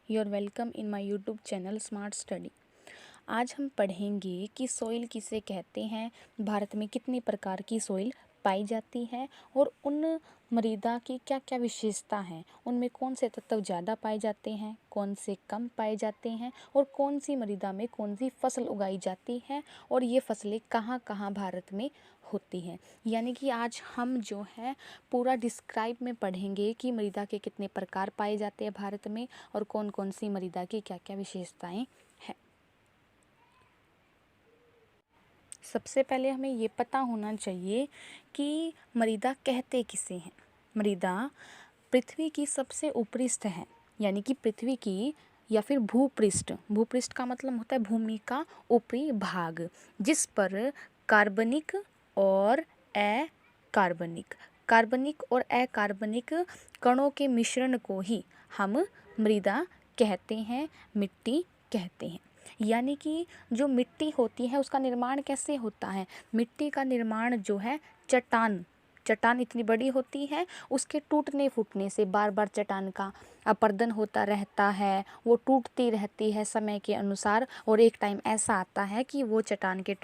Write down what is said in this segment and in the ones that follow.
You are welcome in my YouTube channel smart study. आज हम पढ़ेंगे कि सोइल किसे कहते हैं, भारत में कितनी प्रकार की सोइल पाई जाती है और उन मृदा की क्या क्या विशेषता हैं, उनमें कौन से तत्व ज़्यादा पाए जाते हैं, कौन से कम पाए जाते हैं और कौन सी मृदा में कौन सी फसल उगाई जाती है और ये फसलें कहाँ कहाँ भारत में होती हैं। यानी कि आज हम जो है पूरा डिस्क्राइब में पढ़ेंगे कि मृदा के कितने प्रकार पाए जाते हैं भारत में और कौन कौन सी मृदा की क्या क्या विशेषताएं हैं। सबसे पहले हमें ये पता होना चाहिए कि मृदा कहते किसे हैं। मृदा पृथ्वी की सबसे ऊपरी सतह है, यानी कि पृथ्वी की या फिर भूपृष्ठ। भूपृष्ठ का मतलब होता है भूमि का ऊपरी भाग, जिस पर कार्बनिक और अकार्बनिक कार्बनिक और अकार्बनिक कणों के मिश्रण को ही हम मृदा कहते हैं, मिट्टी कहते हैं। यानी कि जो मिट्टी होती है उसका निर्माण कैसे होता है। मिट्टी का निर्माण जो है चट्टान इतनी बड़ी होती है, उसके टूटने फूटने से बार बार चट्टान का अपरदन होता रहता है, वो टूटती रहती है समय के अनुसार और एक टाइम ऐसा आता है कि वो चट्टान के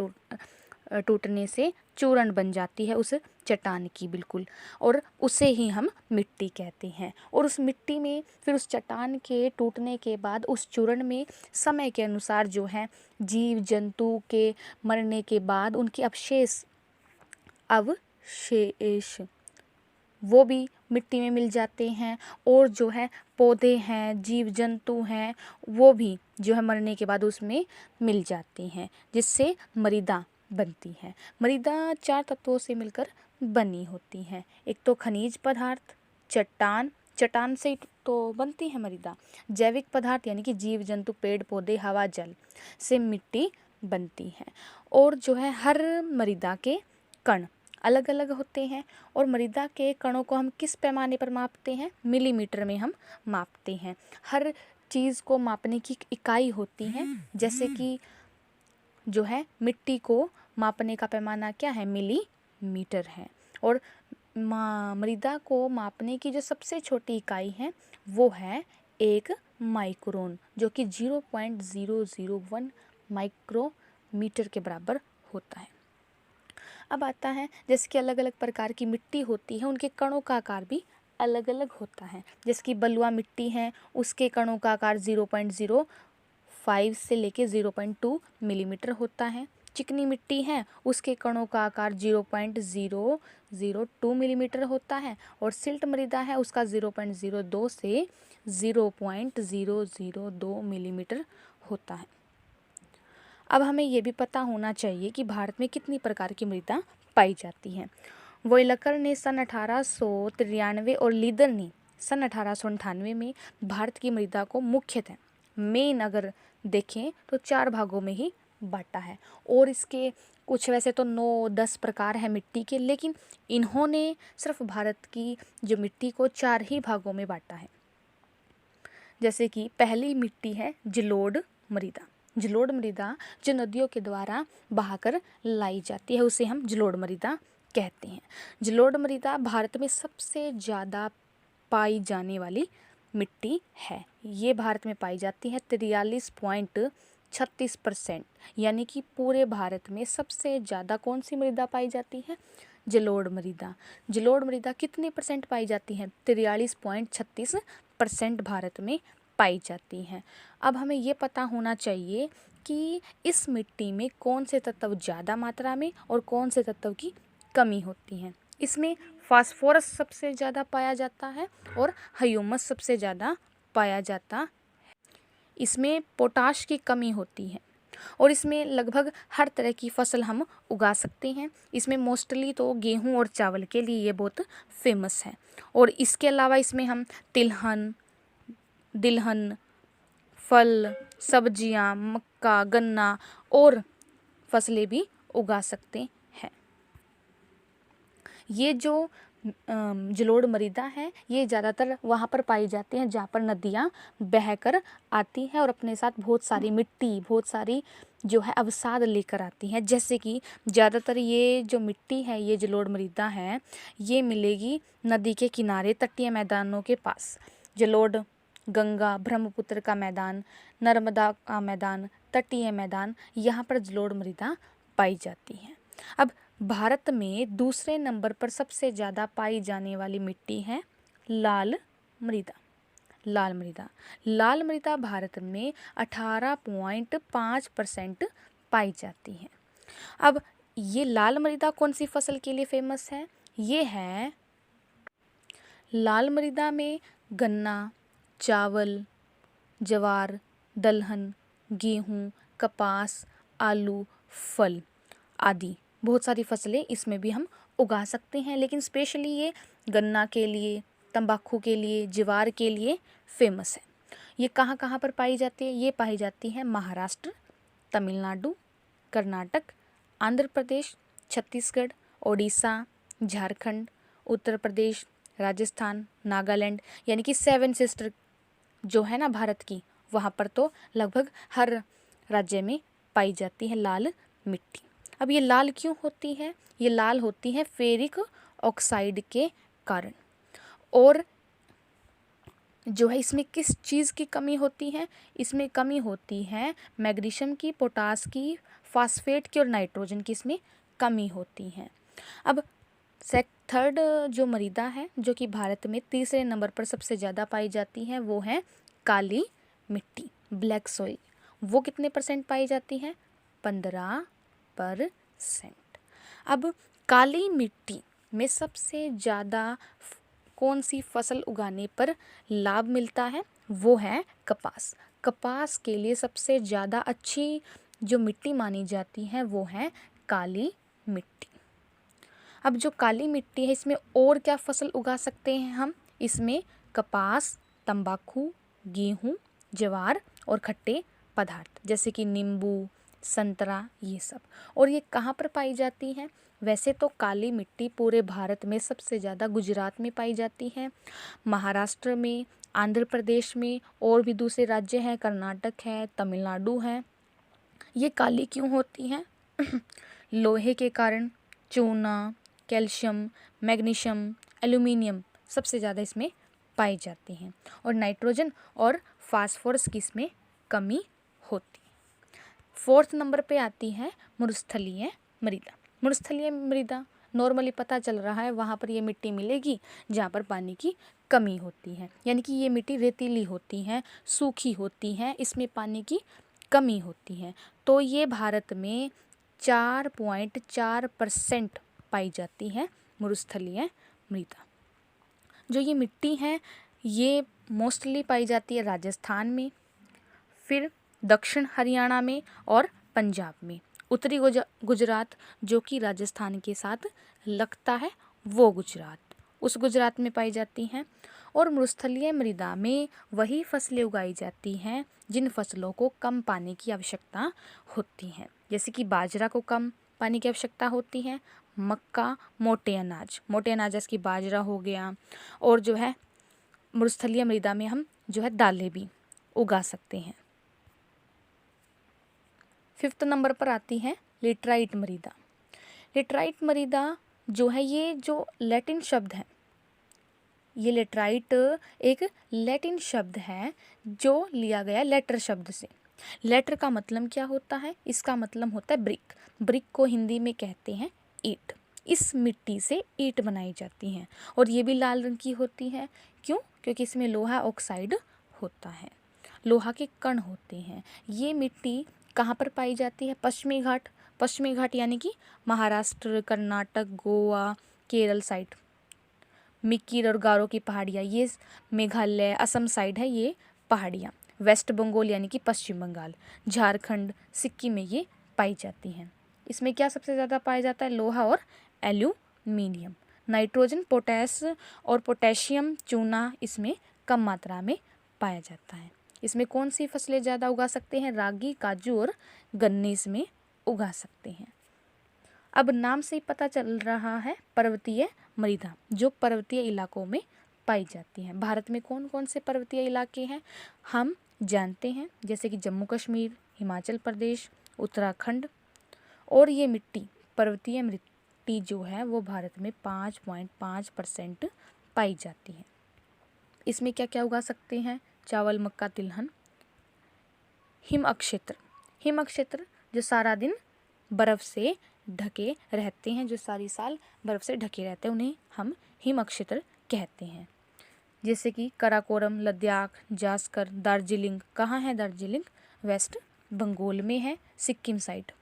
टूटने से चूर्ण बन जाती है उस चट्टान की बिल्कुल, और उसे ही हम मिट्टी कहते हैं। और उस मिट्टी में फिर उस चट्टान के टूटने के बाद उस चूर्ण में समय के अनुसार जो है जीव जंतु के मरने के बाद उनके अवशेष वो भी मिट्टी में मिल जाते हैं, और जो है पौधे हैं, जीव जंतु हैं, वो भी जो है मरने के बाद उसमें मिल जाते हैं, जिससे मृदा बनती है। मृदा 4 तत्वों से मिलकर बनी होती है। एक तो खनिज पदार्थ, चट्टान से तो बनती है मृदा। जैविक पदार्थ यानी कि जीव जंतु, पेड़ पौधे, हवा, जल से मिट्टी बनती है। और जो है हर मृदा के कण अलग अलग होते हैं, और मृदा के कणों को हम किस पैमाने पर मापते हैं, मिलीमीटर में हम मापते हैं। हर चीज़ को मापने की इकाई होती है, जैसे कि जो है मिट्टी को मापने का पैमाना क्या है, मिलीमीटर है। और मृदा को मापने की जो सबसे छोटी इकाई है वो है एक माइक्रोन, जो कि 0.001 माइक्रोमीटर के बराबर होता है। अब आता है जैसे कि अलग अलग प्रकार की मिट्टी होती है, उनके कणों का आकार भी अलग अलग होता है। जैसे कि बलुआ मिट्टी है, उसके कणों का आकार 0.05 से लेके 0.2 मिलीमीटर होता है। चिकनी मिट्टी है, उसके कणों का आकार 0.002 मिलीमीटर होता है। और सिल्ट मृदा है, उसका 0.02 से 0.002 मिलीमीटर होता है। अब हमें ये भी पता होना चाहिए कि भारत में कितनी प्रकार की मृदा पाई जाती है। वोयलकर ने सन 1893 और लीदर ने सन 1898 में भारत की मृदा को मुख्यतः मेन अगर देखें तो 4 भागों में ही बांटा है। और इसके कुछ वैसे तो 9-10 प्रकार है मिट्टी के, लेकिन इन्होंने सिर्फ भारत की जो मिट्टी को 4 ही भागों में बांटा है। जैसे कि पहली मिट्टी है जलोढ़ मृदा। जलोढ़ मृदा जो नदियों के द्वारा बहाकर लाई जाती है, उसे हम जलोढ़ मृदा कहते हैं। जलोढ़ मृदा भारत में सबसे ज़्यादा पाई जाने वाली मिट्टी है। ये भारत में पाई जाती है 43.36%, यानी कि पूरे भारत में सबसे ज़्यादा कौन सी मृदा पाई जाती है, जलोढ़ मृदा। जलोढ़ मृदा कितने परसेंट पाई जाती है, 43.36% भारत में पाई जाती हैं। अब हमें ये पता होना चाहिए कि इस मिट्टी में कौन से तत्व ज़्यादा मात्रा में और कौन से तत्व की कमी होती है। इसमें फास्फोरस सबसे ज़्यादा पाया जाता है और ह्यूमस सबसे ज़्यादा पाया जाता है। इसमें पोटाश की कमी होती है, और इसमें लगभग हर तरह की फसल हम उगा सकते हैं। इसमें मोस्टली तो गेहूं और चावल के लिए ये बहुत फेमस है। और इसके अलावा इसमें हम तिलहन, दिलहन, फल, सब्जियां, मक्का, गन्ना और फसलें भी उगा सकते हैं। ये जो जलोढ़ मृदा है ये ज़्यादातर वहाँ पर पाई जाती हैं जहाँ पर नदियाँ बहकर आती हैं और अपने साथ बहुत सारी मिट्टी, बहुत सारी जो है अवसाद लेकर आती हैं। जैसे कि ज़्यादातर ये जो मिट्टी है, ये जलोढ़ मृदा है, ये मिलेगी नदी के किनारे, तटीय मैदानों के पास। जलोढ़ गंगा ब्रह्मपुत्र का मैदान, नर्मदा का मैदान, तटीय मैदान, यहाँ पर जलोढ़ मृदा पाई जाती है। अब भारत में दूसरे नंबर पर सबसे ज़्यादा पाई जाने वाली मिट्टी है लाल मृदा। लाल मृदा, लाल मृदा भारत में 18.5% पाई जाती है। अब ये लाल मृदा कौन सी फसल के लिए फेमस है? ये है, लाल मृदा में गन्ना, चावल, ज्वार, दलहन, गेहूँ, कपास, आलू, फल आदि बहुत सारी फसलें इसमें भी हम उगा सकते हैं, लेकिन स्पेशली ये गन्ना के लिए, तंबाकू के लिए, ज्वार के लिए फेमस है। ये कहाँ कहाँ पर पाई जाती है? ये पाई जाती है महाराष्ट्र, तमिलनाडु, कर्नाटक, आंध्र प्रदेश, छत्तीसगढ़, ओडिशा, झारखंड, उत्तर प्रदेश, राजस्थान, नागालैंड, यानी कि 7 सिस्टर जो है ना भारत की, वहाँ पर तो लगभग हर राज्य में पाई जाती है लाल मिट्टी। अब ये लाल क्यों होती है? ये लाल होती है फेरिक ऑक्साइड के कारण। और जो है इसमें किस चीज़ की कमी होती है? इसमें कमी होती है मैग्नीशियम की, पोटास की, फास्फेट की और नाइट्रोजन की, इसमें कमी होती है। अब थर्ड जो मृदा है जो कि भारत में तीसरे नंबर पर सबसे ज़्यादा पाई जाती है वो है काली मिट्टी, ब्लैक सॉइल। वो कितने % पाई जाती है? 15%। अब काली मिट्टी में सबसे ज़्यादा कौन सी फसल उगाने पर लाभ मिलता है? वो है कपास। कपास के लिए सबसे ज़्यादा अच्छी जो मिट्टी मानी जाती है वो है काली मिट्टी। अब जो काली मिट्टी है इसमें और क्या फसल उगा सकते हैं हम? इसमें कपास, तंबाकू, गेहूँ, ज्वार और खट्टे पदार्थ जैसे कि नींबू, संतरा, ये सब। और ये कहाँ पर पाई जाती है? वैसे तो काली मिट्टी पूरे भारत में सबसे ज़्यादा गुजरात में पाई जाती है, महाराष्ट्र में, आंध्र प्रदेश में, और भी दूसरे राज्य हैं, कर्नाटक है, तमिलनाडु है। ये काली क्यों होती हैं? लोहे के कारण। चूना, कैल्शियम, मैग्नीशियम, एल्यूमिनियम सबसे ज़्यादा इसमें पाई जाती हैं, और नाइट्रोजन और फास्फोरस की इसमें कमी होती है। 4th नंबर पे आती है मरुस्थलीय मृदा। मरुस्थलीय मृदा नॉर्मली पता चल रहा है वहाँ पर ये मिट्टी मिलेगी जहाँ पर पानी की कमी होती है, यानी कि ये मिट्टी रेतीली होती है, सूखी होती है, इसमें पानी की कमी होती है। तो ये भारत में 4.4% पाई जाती है मरुस्थलीय मृदा। जो ये मिट्टी है ये मोस्टली पाई जाती है राजस्थान में, फिर दक्षिण हरियाणा में और पंजाब में। उत्तरी गुजरात जो कि राजस्थान के साथ लगता है वो गुजरात, उस गुजरात में पाई जाती हैं। और मरुस्थलीय मृदा में वही फसलें उगाई जाती हैं जिन फसलों को कम पानी की आवश्यकता होती है, जैसे कि बाजरा को कम पानी की आवश्यकता होती है, मक्का, मोटे अनाज जैसे कि बाजरा हो गया, और जो है मरुस्थलीय मृदा में हम जो है दालें भी उगा सकते हैं। 5th नंबर पर आती है लेटराइट मृदा। लेटराइट मृदा जो है ये जो लैटिन शब्द है, ये लेटराइट एक लैटिन शब्द है जो लिया गया लेटर शब्द से। लेटर का मतलब क्या होता है? इसका मतलब होता है ब्रिक। ब्रिक को हिंदी में कहते हैं ईंट। इस मिट्टी से ईंट बनाई जाती हैं और ये भी लाल रंग की होती है। क्यों? क्योंकि इसमें लोहा ऑक्साइड होता है, लोहा के कण होते हैं। ये मिट्टी कहाँ पर पाई जाती है? पश्चिमी घाट। पश्चिमी घाट यानी कि महाराष्ट्र, कर्नाटक, गोवा, केरल साइड, मिक्कीर और गारो की पहाड़ियाँ, ये मेघालय, असम साइड है ये पहाड़ियाँ। वेस्ट बंगाल यानी कि पश्चिम बंगाल, झारखंड, सिक्किम में ये पाई जाती हैं। इसमें क्या सबसे ज़्यादा पाया जाता है? लोहा और एल्यूमिनियम। नाइट्रोजन, पोटैश और पोटेशियम, चूना इसमें कम मात्रा में पाया जाता है। इसमें कौन सी फसलें ज़्यादा उगा सकते हैं? रागी, काजू और गन्ने इसमें उगा सकते हैं। अब नाम से ही पता चल रहा है पर्वतीय मृदा जो पर्वतीय इलाकों में पाई जाती है। भारत में कौन कौन से पर्वतीय इलाके हैं हम जानते हैं, जैसे कि जम्मू कश्मीर, हिमाचल प्रदेश, उत्तराखंड। और ये मिट्टी, पर्वतीय मिट्टी जो है वो भारत में 5.5% पाई जाती है। इसमें क्या क्या उगा सकते हैं? चावल, मक्का, तिलहन। हिम अक्षेत्र, हिम अक्षेत्र जो सारा दिन बर्फ़ से ढके रहते हैं, जो सारी साल बर्फ़ से ढके रहते हैं, उन्हें हम हिम अक्षेत्र कहते हैं। जैसे कि काराकोरम, लद्दाख, जास्कर, दार्जिलिंग। कहाँ है दार्जिलिंग? वेस्ट बंगाल में है, सिक्किम साइड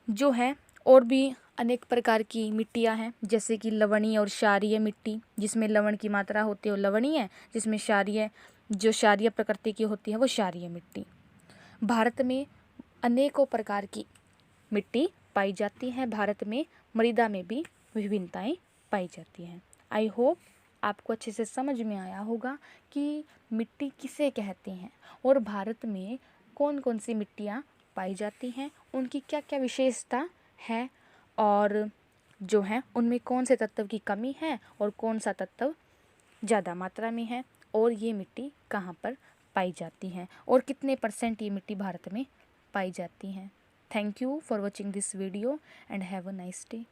जो है। और भी अनेक प्रकार की मिट्टियाँ हैं, जैसे कि लवणीय और क्षारीय मिट्टी, जिसमें लवण की मात्रा होती है वो लवणीय, जिसमें क्षारीय जो क्षारीय प्रकृति की होती है वो क्षारीय मिट्टी। भारत में अनेकों प्रकार की मिट्टी पाई जाती है। भारत में मृदा में भी विभिन्नताएं पाई जाती हैं। आई होप आपको अच्छे से समझ में आया होगा कि मिट्टी किसे कहते हैं और भारत में कौन कौन सी मिट्टियाँ पाई जाती हैं, उनकी क्या क्या विशेषता है, और जो है उनमें कौन से तत्व की कमी है और कौन सा तत्व ज़्यादा मात्रा में है, और ये मिट्टी कहाँ पर पाई जाती हैं और कितने % ये मिट्टी भारत में पाई जाती हैं। Thank you for watching this video and have a nice day.